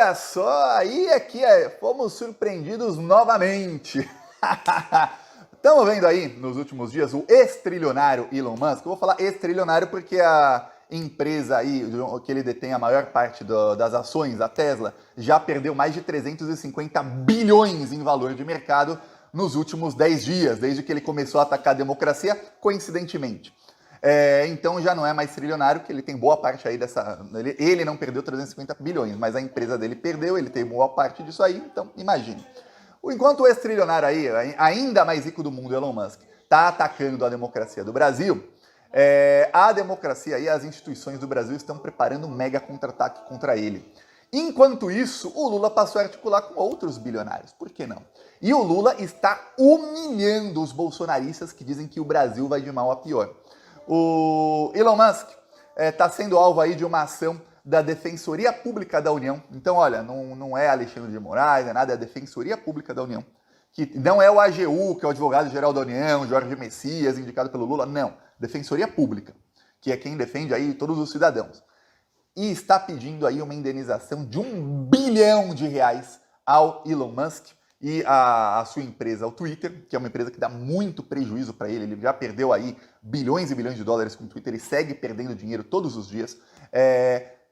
Olha só, aí fomos surpreendidos novamente. Estamos vendo aí, nos últimos dias, o ex-trilionário Elon Musk. Eu vou falar ex-trilionário porque a empresa aí, que ele detém a maior parte das ações, a Tesla, já perdeu mais de 350 bilhões em valor de mercado nos últimos 10 dias, desde que ele começou a atacar a democracia, coincidentemente. Então já não é mais trilionário, que ele tem boa parte aí dessa... Ele não perdeu 350 bilhões, mas a empresa dele perdeu, ele tem boa parte disso aí, então imagine. Enquanto o ex-trilionário aí, ainda mais rico do mundo, Elon Musk, está atacando a democracia do Brasil, a democracia e as instituições do Brasil estão preparando um mega contra-ataque contra ele. Enquanto isso, o Lula passou a articular com outros bilionários. Por que não? E o Lula está humilhando os bolsonaristas que dizem que o Brasil vai de mal a pior. O Elon Musk está sendo alvo aí de uma ação da Defensoria Pública da União. Então, olha, não é Alexandre de Moraes, não é nada, é a Defensoria Pública da União. Que não é o AGU, que é o Advogado-Geral da União, Jorge Messias, indicado pelo Lula, não. Defensoria Pública, que é quem defende aí todos os cidadãos. E está pedindo aí uma indenização de R$1 bilhão ao Elon Musk e a sua empresa, o Twitter, que é uma empresa que dá muito prejuízo para ele. Ele já perdeu aí bilhões e bilhões de dólares com o Twitter e segue perdendo dinheiro todos os dias.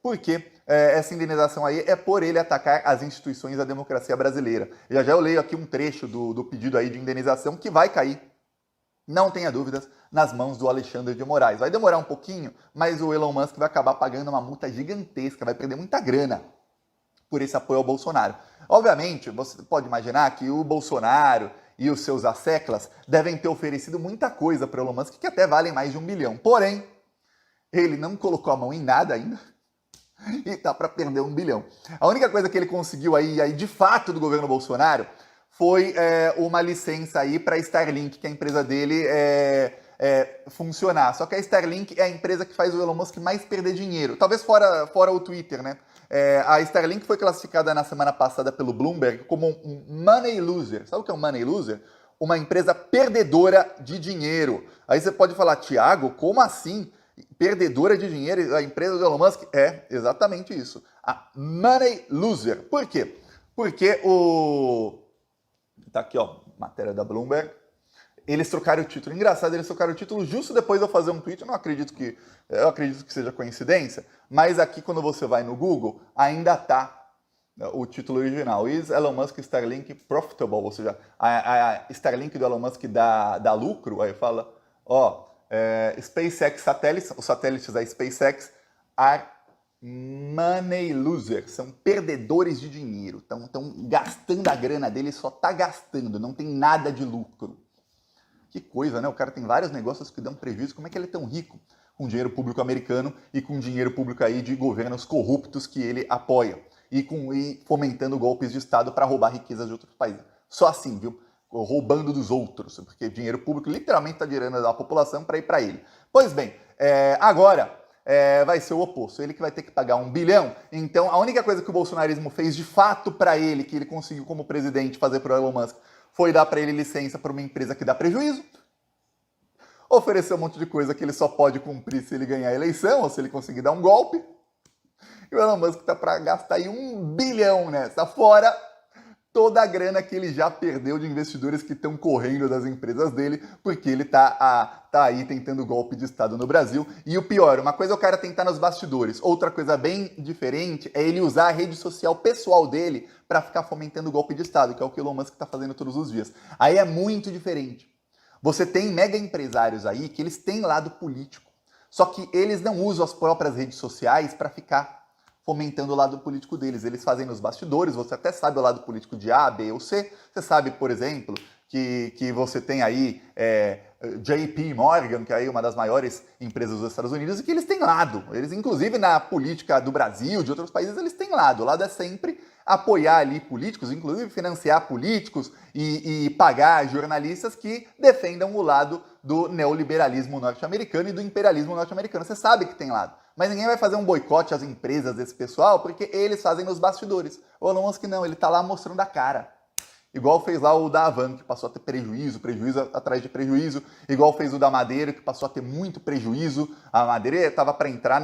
Porque essa indenização aí é por ele atacar as instituições da democracia brasileira. Já eu leio aqui um trecho do pedido aí de indenização que vai cair, não tenha dúvidas, nas mãos do Alexandre de Moraes. Vai demorar um pouquinho, mas o Elon Musk vai acabar pagando uma multa gigantesca, vai perder muita grana por esse apoio ao Bolsonaro. Obviamente, você pode imaginar que o Bolsonaro e os seus asseclas devem ter oferecido muita coisa para o Elon Musk, que até valem mais de R$1 bilhão. Porém, ele não colocou a mão em nada ainda e tá para perder R$1 bilhão. A única coisa que ele conseguiu aí de fato do governo Bolsonaro foi uma licença aí para a Starlink, que é a empresa dele funcionar. Só que a Starlink é a empresa que faz o Elon Musk mais perder dinheiro. Talvez fora o Twitter, né? A Starlink foi classificada na semana passada pelo Bloomberg como um money loser. Sabe o que é um money loser? Uma empresa perdedora de dinheiro. Aí você pode falar, Thiago, como assim? Perdedora de dinheiro, a empresa do Elon Musk? É exatamente isso. A money loser. Por quê? Porque tá aqui, ó, matéria da Bloomberg. Eles trocaram o título. Engraçado, eles trocaram o título justo depois de eu fazer um tweet. Eu acredito que seja coincidência, mas aqui quando você vai no Google, ainda tá o título original. Is Elon Musk Starlink profitable? Ou seja, a Starlink do Elon Musk dá lucro? Aí fala, SpaceX satélites, os satélites da SpaceX are money losers, são perdedores de dinheiro. Estão gastando a grana dele, só tá gastando, não tem nada de lucro. Que coisa, né? O cara tem vários negócios que dão prejuízo. Como é que ele é tão rico? Com dinheiro público americano e com dinheiro público aí de governos corruptos que ele apoia. E fomentando golpes de Estado para roubar riquezas de outros países. Só assim, viu? Roubando dos outros. Porque dinheiro público literalmente está girando da população para ir para ele. Pois bem, agora vai ser o oposto. Ele que vai ter que pagar R$1 bilhão. Então, a única coisa que o bolsonarismo fez de fato para ele, que ele conseguiu como presidente fazer para o Elon Musk, foi dar para ele licença para uma empresa que dá prejuízo, oferecer um monte de coisa que ele só pode cumprir se ele ganhar a eleição, ou se ele conseguir dar um golpe. E o Elon Musk tá para gastar aí R$1 bilhão nessa, fora toda a grana que ele já perdeu de investidores que estão correndo das empresas dele, porque ele tá aí tentando golpe de Estado no Brasil. E o pior, uma coisa é o cara tentar nos bastidores, outra coisa bem diferente é ele usar a rede social pessoal dele para ficar fomentando golpe de Estado, que é o que o Elon Musk está fazendo todos os dias. Aí é muito diferente. Você tem mega empresários aí que eles têm lado político, só que eles não usam as próprias redes sociais para ficar fomentando o lado político deles. Eles fazem nos bastidores, você até sabe o lado político de A, B ou C. Você sabe, por exemplo, que você tem aí JP Morgan, que é aí uma das maiores empresas dos Estados Unidos, e que eles têm lado. Eles, inclusive, na política do Brasil, de outros países, eles têm lado. O lado é sempre apoiar ali políticos, inclusive financiar políticos e pagar jornalistas que defendam o lado do neoliberalismo norte-americano e do imperialismo norte-americano. Você sabe que tem lado. Mas ninguém vai fazer um boicote às empresas desse pessoal porque eles fazem nos bastidores. O Elon Musk não, ele tá lá mostrando a cara. igual fez lá o da Havan, que passou a ter prejuízo, prejuízo atrás de prejuízo, igual fez o da Madeira, que passou a ter muito prejuízo. A Madeira estava para entrar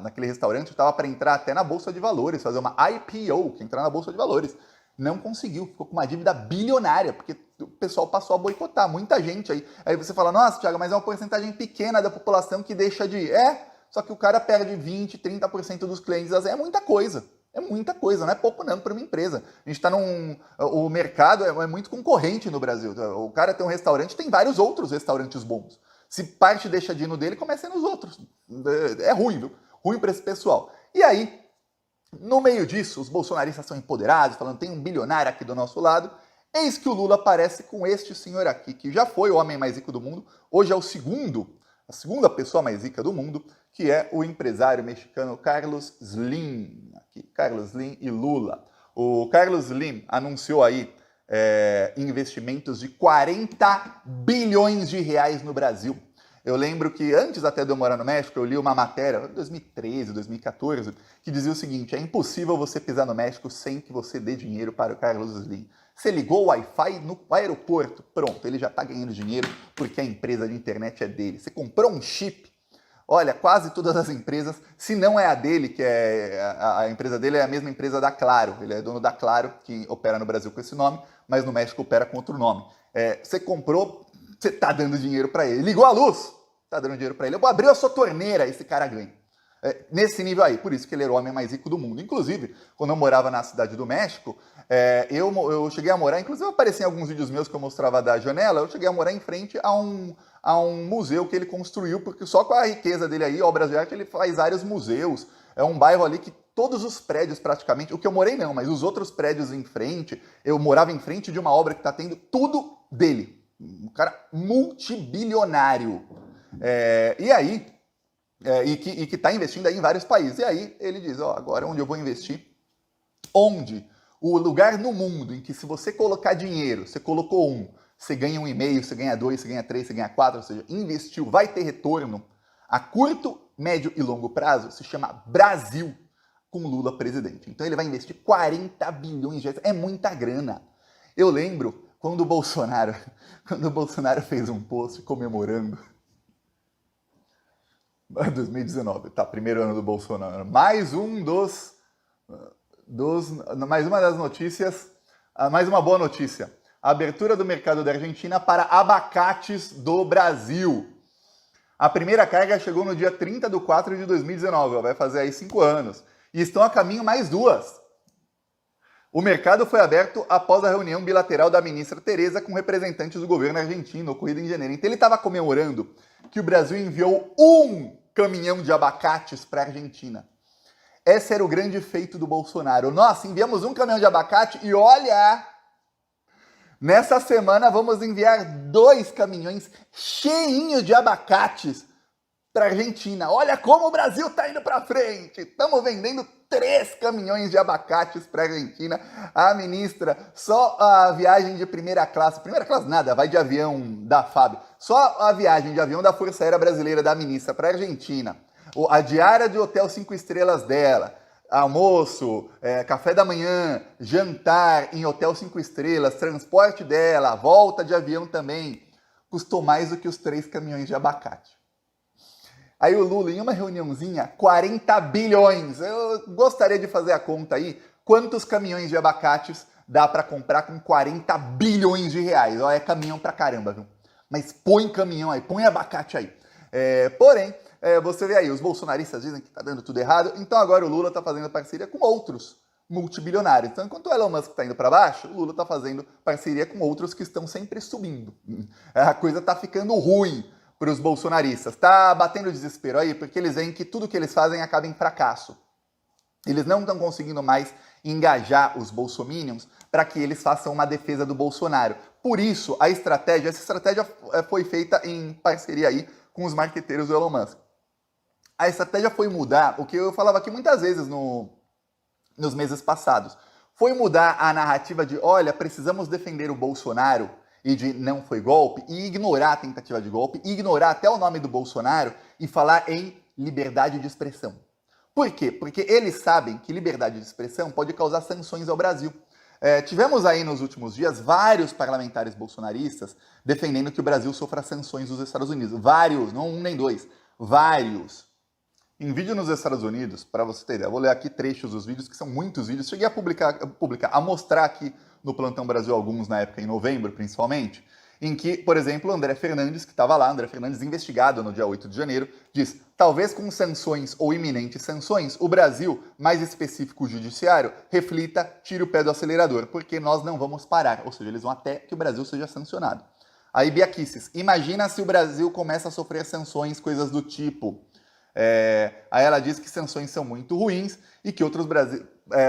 naquele restaurante, estava para entrar até na Bolsa de Valores, fazer uma IPO, que entrar na Bolsa de Valores. Não conseguiu, ficou com uma dívida bilionária, porque o pessoal passou a boicotar, muita gente aí. Aí você fala, nossa, Thiago, mas é uma porcentagem pequena da população que deixa de ir. Só que o cara perde 20%, 30% dos clientes, é muita coisa. É muita coisa, não é pouco não para uma empresa. A gente está o mercado é muito concorrente no Brasil. O cara tem um restaurante, tem vários outros restaurantes bons. Se parte deixa de ir no dele, começa a ir nos outros. É ruim, viu? Ruim para esse pessoal. E aí, no meio disso, os bolsonaristas são empoderados, falando tem um bilionário aqui do nosso lado. Eis que o Lula aparece com este senhor aqui, que já foi o homem mais rico do mundo, hoje é a segunda pessoa mais rica do mundo, que é o empresário mexicano Carlos Slim. Aqui, Carlos Slim e Lula. O Carlos Slim anunciou aí investimentos de 40 bilhões de reais no Brasil. Eu lembro que antes até de eu morar no México, eu li uma matéria, em 2013, 2014, que dizia o seguinte, é impossível você pisar no México sem que você dê dinheiro para o Carlos Slim. Você ligou o Wi-Fi no aeroporto, pronto, ele já está ganhando dinheiro porque a empresa de internet é dele. Você comprou um chip, olha, quase todas as empresas, se não é a dele, que a empresa dele é a mesma empresa da Claro, ele é dono da Claro, que opera no Brasil com esse nome, mas no México opera com outro nome. Você comprou, você está dando dinheiro para ele. Ligou a luz, está dando dinheiro para ele. Abriu a sua torneira, esse cara ganha. Nesse nível aí, por isso que ele era o homem mais rico do mundo. Inclusive, quando eu morava na cidade do México, eu cheguei a morar, inclusive apareci em alguns vídeos meus que eu mostrava da janela, eu cheguei a morar em frente a um museu que ele construiu, porque só com a riqueza dele aí, obras de arte, ele faz vários museus. É um bairro ali que todos os prédios praticamente, o que eu morei não, mas os outros prédios em frente, eu morava em frente de uma obra que está tendo tudo dele. Um cara multibilionário. E que está investindo aí em vários países. E aí ele diz, agora onde eu vou investir? Onde? O lugar no mundo em que se você colocar dinheiro, você colocou você ganha 1,5, você ganha 2, você ganha 3, você ganha 4, ou seja, investiu, vai ter retorno a curto, médio e longo prazo, se chama Brasil, com Lula presidente. Então ele vai investir 40 bilhões de reais, é muita grana. Eu lembro quando o Bolsonaro fez um post comemorando 2019, tá, primeiro ano do Bolsonaro. Mais uma das notícias, mais uma boa notícia. A abertura do mercado da Argentina para abacates do Brasil. A primeira carga chegou no dia 30/4/2019, vai fazer aí 5 anos. E estão a caminho mais 2. O mercado foi aberto após a reunião bilateral da ministra Tereza com representantes do governo argentino, ocorrida em janeiro. Então ele estava comemorando que o Brasil enviou 1 caminhão de abacates para a Argentina. Esse era o grande feito do Bolsonaro. Nossa, enviamos 1 caminhão de abacate e olha, nessa semana vamos enviar 2 caminhões cheinhos de abacates para a Argentina. Olha como o Brasil está indo para frente. Estamos vendendo 3 caminhões de abacates para a Argentina. A ministra, só a viagem de primeira classe nada, vai de avião da FAB. Só a viagem de avião da Força Aérea Brasileira da ministra para a Argentina. A diária de hotel 5 estrelas dela, almoço, café da manhã, jantar em hotel 5 estrelas, transporte dela, volta de avião também, custou mais do que os 3 caminhões de abacate. Aí o Lula, em uma reuniãozinha, 40 bilhões. Eu gostaria de fazer a conta aí, quantos caminhões de abacates dá para comprar com 40 bilhões de reais. É caminhão pra caramba, viu? Mas põe caminhão aí, põe abacate aí. Porém, você vê aí, os bolsonaristas dizem que tá dando tudo errado, então agora o Lula tá fazendo parceria com outros multibilionários. Então, enquanto o Elon Musk tá indo para baixo, o Lula tá fazendo parceria com outros que estão sempre subindo. A coisa tá ficando ruim para os bolsonaristas. Tá batendo desespero aí, porque eles veem que tudo que eles fazem acaba em fracasso. Eles não estão conseguindo mais engajar os bolsominions para que eles façam uma defesa do Bolsonaro. Por isso, essa estratégia foi feita em parceria aí com os marqueteiros do Elon Musk. A estratégia foi mudar o que eu falava aqui muitas vezes nos meses passados. Foi mudar a narrativa de, olha, precisamos defender o Bolsonaro e de não foi golpe, e ignorar a tentativa de golpe, e ignorar até o nome do Bolsonaro e falar em liberdade de expressão. Por quê? Porque eles sabem que liberdade de expressão pode causar sanções ao Brasil. Tivemos aí nos últimos dias vários parlamentares bolsonaristas defendendo que o Brasil sofra sanções dos Estados Unidos. Vários, não um nem dois, vários. Em vídeo nos Estados Unidos, para você ter ideia, eu vou ler aqui trechos dos vídeos, que são muitos vídeos. Cheguei a mostrar aqui no Plantão Brasil alguns na época, em novembro principalmente, em que, por exemplo, o André Fernandes, que estava lá, André Fernandes investigado no dia 8 de janeiro, diz: talvez com sanções ou iminentes sanções, o Brasil, mais específico o judiciário, reflita, tire o pé do acelerador, porque nós não vamos parar. Ou seja, eles vão até que o Brasil seja sancionado. Aí, Bia Kicis, imagina se o Brasil começa a sofrer sanções, coisas do tipo. Aí ela diz que sanções são muito ruins e que outros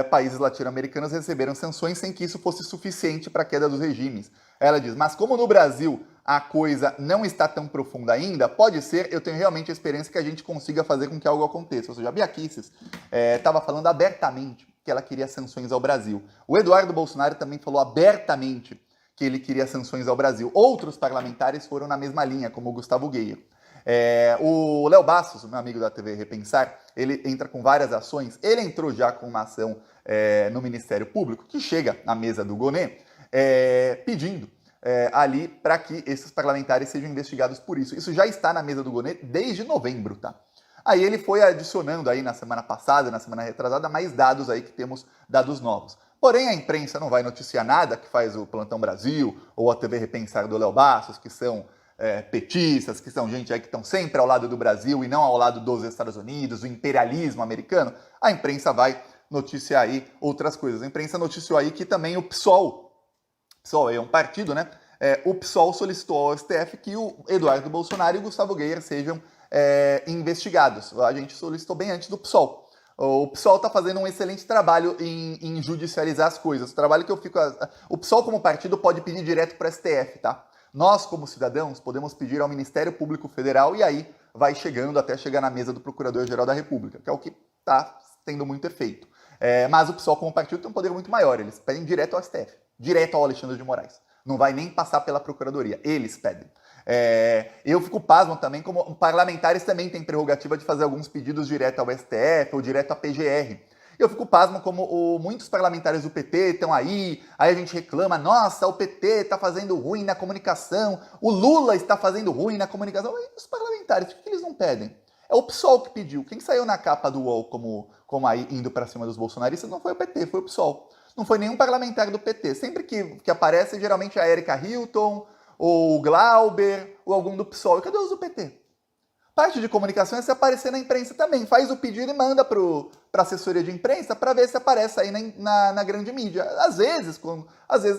países latino-americanos receberam sanções sem que isso fosse suficiente para a queda dos regimes. Ela diz, mas como no Brasil a coisa não está tão profunda ainda, pode ser, eu tenho realmente a esperança que a gente consiga fazer com que algo aconteça. Ou seja, a Bia Kicis estava falando abertamente que ela queria sanções ao Brasil. O Eduardo Bolsonaro também falou abertamente que ele queria sanções ao Brasil. Outros parlamentares foram na mesma linha, como o Gustavo Geyer. O Léo Bastos, meu amigo da TV Repensar, ele entra com várias ações. Ele entrou já com uma ação no Ministério Público, que chega na mesa do Gonê, pedindo ali para que esses parlamentares sejam investigados por isso. Isso já está na mesa do Gonê desde novembro, tá? Aí ele foi adicionando aí na semana passada, na semana retrasada, mais dados aí que temos dados novos. Porém, a imprensa não vai noticiar nada, que faz o Plantão Brasil ou a TV Repensar do Léo Bastos, que são petistas, que são gente aí que estão sempre ao lado do Brasil e não ao lado dos Estados Unidos, do imperialismo americano. A imprensa vai noticiar aí outras coisas. A imprensa noticiou aí que também o PSOL é um partido, né? O PSOL solicitou ao STF que o Eduardo Bolsonaro e o Gustavo Geyer sejam investigados. A gente solicitou bem antes do PSOL. O PSOL está fazendo um excelente trabalho em judicializar as coisas. O trabalho que eu fico... O PSOL, como partido, pode pedir direto para o STF, tá? Nós, como cidadãos, podemos pedir ao Ministério Público Federal e aí vai chegando até chegar na mesa do Procurador-Geral da República, que é o que está tendo muito efeito. Mas o PSOL, como partido, tem um poder muito maior. Eles pedem direto ao STF, direto ao Alexandre de Moraes. Não vai nem passar pela Procuradoria, eles pedem. Eu fico pasmo também, como parlamentares também têm prerrogativa de fazer alguns pedidos direto ao STF ou direto à PGR. Eu fico pasmo como muitos parlamentares do PT estão aí a gente reclama, nossa, o PT está fazendo ruim na comunicação, o Lula está fazendo ruim na comunicação. E os parlamentares, o que eles não pedem? É o PSOL que pediu. Quem saiu na capa do UOL como aí indo para cima dos bolsonaristas não foi o PT, foi o PSOL. Não foi nenhum parlamentar do PT. Sempre que aparece, geralmente é a Erika Hilton, ou o Glauber, ou algum do PSOL. E cadê os do PT? Parte de comunicação é se aparecer na imprensa também. Faz o pedido e manda para a assessoria de imprensa para ver se aparece aí na grande mídia. Às vezes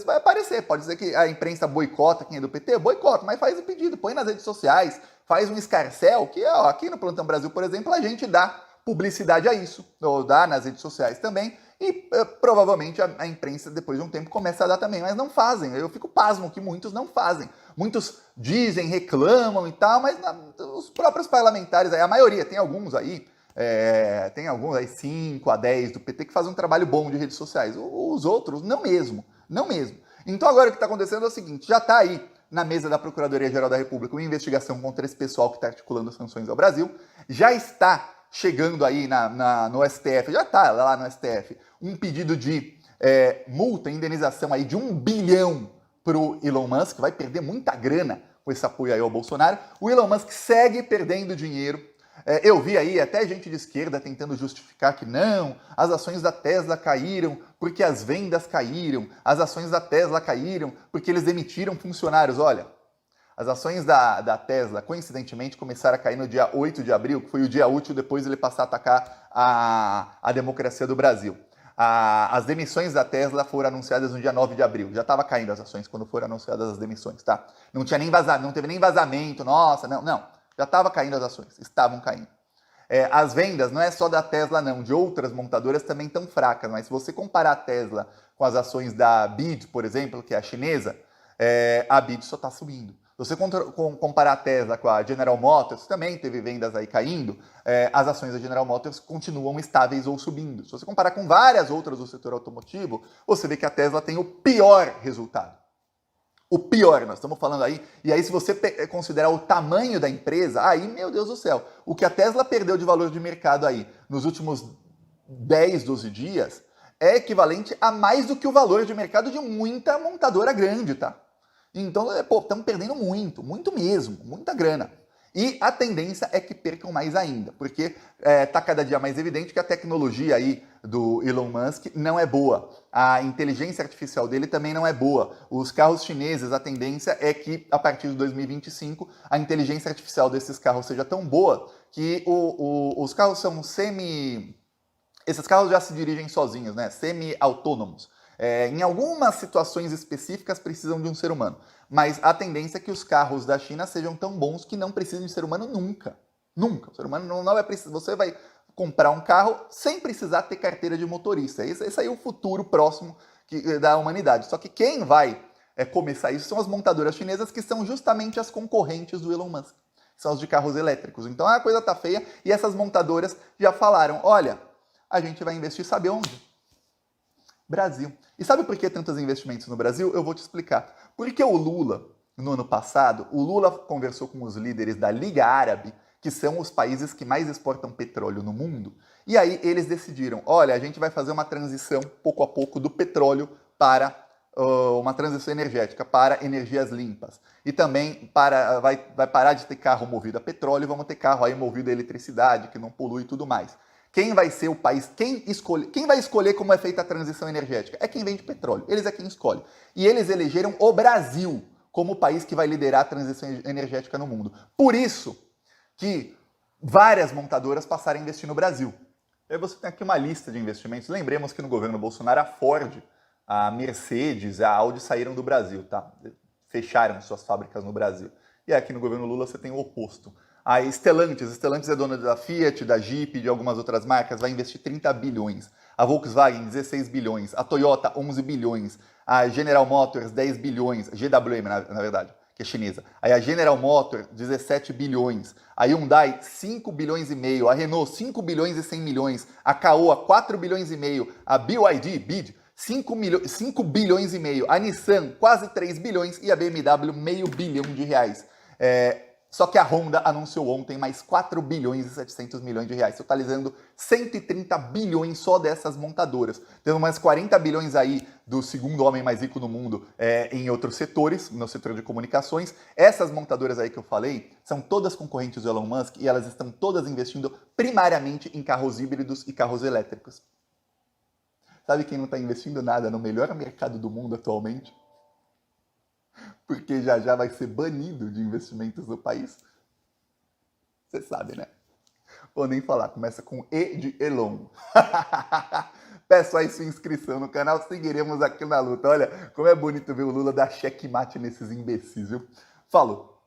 vai aparecer. Pode ser que a imprensa boicota quem é do PT, boicota, mas faz o pedido, põe nas redes sociais, faz um escarcéu, que aqui no Plantão Brasil, por exemplo, a gente dá publicidade a isso, ou dá nas redes sociais também, e provavelmente a imprensa, depois de um tempo, começa a dar também, mas não fazem. Eu fico pasmo que muitos não fazem. Muitos dizem, reclamam e tal, mas os próprios parlamentares, a maioria, tem alguns aí, 5 a 10 do PT, que fazem um trabalho bom de redes sociais. Os outros, não mesmo. Então agora o que está acontecendo é o seguinte, já está aí na mesa da Procuradoria-Geral da República uma investigação contra esse pessoal que está articulando sanções ao Brasil, já está chegando aí no STF, já está lá no STF, um pedido de multa, indenização aí de 1 bilhão para o Elon Musk, vai perder muita grana com esse apoio aí ao Bolsonaro. O Elon Musk segue perdendo dinheiro. Eu vi aí até gente de esquerda tentando justificar que não, as ações da Tesla caíram porque as vendas caíram, as ações da Tesla caíram porque eles demitiram funcionários. Olha, as ações da Tesla, coincidentemente, começaram a cair no dia 8 de abril, que foi o dia útil depois ele passar a atacar a democracia do Brasil. As demissões da Tesla foram anunciadas no dia 9 de abril. Já estava caindo as ações quando foram anunciadas as demissões, tá? Não tinha nem vazamento, não teve nem vazamento, nossa, não. Já estava caindo as ações, estavam caindo. As vendas não é só da Tesla, não, de outras montadoras também estão fracas, mas se você comparar a Tesla com as ações da BYD, por exemplo, que é a chinesa, a BYD só está subindo. Se você comparar a Tesla com a General Motors, também teve vendas aí caindo, as ações da General Motors continuam estáveis ou subindo. Se você comparar com várias outras do setor automotivo, você vê que a Tesla tem o pior resultado. O pior, nós estamos falando aí, e aí se você considerar o tamanho da empresa, aí, meu Deus do céu, o que a Tesla perdeu de valor de mercado aí nos últimos 10, 12 dias, é equivalente a mais do que o valor de mercado de muita montadora grande, tá? Então, pô, estamos perdendo muito, muito mesmo, muita grana. E a tendência é que percam mais ainda, porque está cada dia mais evidente que a tecnologia aí do Elon Musk não é boa. A inteligência artificial dele também não é boa. Os carros chineses, a tendência é que a partir de 2025 a inteligência artificial desses carros seja tão boa que os carros são esses carros já se dirigem sozinhos, né? Semi-autônomos. Em algumas situações específicas precisam de um ser humano, mas a tendência é que os carros da China sejam tão bons que não precisem de ser humano nunca. Nunca. O ser humano não vai precisar. Você vai comprar um carro sem precisar ter carteira de motorista. Esse aí é o futuro próximo da humanidade. Só que quem vai começar isso são as montadoras chinesas, que são justamente as concorrentes do Elon Musk. São os de carros elétricos. Então a coisa tá feia e essas montadoras já falaram, olha, a gente vai investir, sabe onde? Brasil. E sabe por que tantos investimentos no Brasil? Eu vou te explicar. Porque o Lula, no ano passado, o Lula conversou com os líderes da Liga Árabe, que são os países que mais exportam petróleo no mundo, e aí eles decidiram, olha, a gente vai fazer uma transição, pouco a pouco, do petróleo para uma transição energética, para energias limpas. E também vai parar de ter carro movido a petróleo e vamos ter carro aí movido a eletricidade, que não polui e tudo mais. Quem vai ser o país, quem vai escolher como é feita a transição energética? É quem vende petróleo, eles é quem escolhe. E eles elegeram o Brasil como o país que vai liderar a transição energética no mundo. Por isso que várias montadoras passaram a investir no Brasil. Aí você tem aqui uma lista de investimentos. Lembremos que no governo Bolsonaro a Ford, a Mercedes, a Audi saíram do Brasil, tá? Fecharam suas fábricas no Brasil. E aqui no governo Lula você tem o oposto. A Stellantis é dona da Fiat, da Jeep, de algumas outras marcas, vai investir 30 bilhões. A Volkswagen, 16 bilhões. A Toyota, 11 bilhões. A General Motors, 10 bilhões. GWM, na verdade, que é chinesa. Aí a General Motors, 17 bilhões. A Hyundai, 5 bilhões e meio. A Renault, 5 bilhões e 100 milhões. A Caoa, 4 bilhões e meio. A BYD, 5 bilhões e meio. A Nissan, quase 3 bilhões. E a BMW, meio bilhão de reais. Só que a Honda anunciou ontem mais 4 bilhões e 700 milhões de reais, totalizando 130 bilhões só dessas montadoras. Tendo mais 40 bilhões aí do segundo homem mais rico no mundo em outros setores, no setor de comunicações. Essas montadoras aí que eu falei são todas concorrentes do Elon Musk e elas estão todas investindo primariamente em carros híbridos e carros elétricos. Sabe quem não está investindo nada no melhor mercado do mundo atualmente? Porque já vai ser banido de investimentos no país. Você sabe, né? Vou nem falar, começa com E de Elon. Peço aí sua inscrição no canal, seguiremos aqui na luta. Olha, como é bonito ver o Lula dar checkmate nesses imbecis, viu? Falou!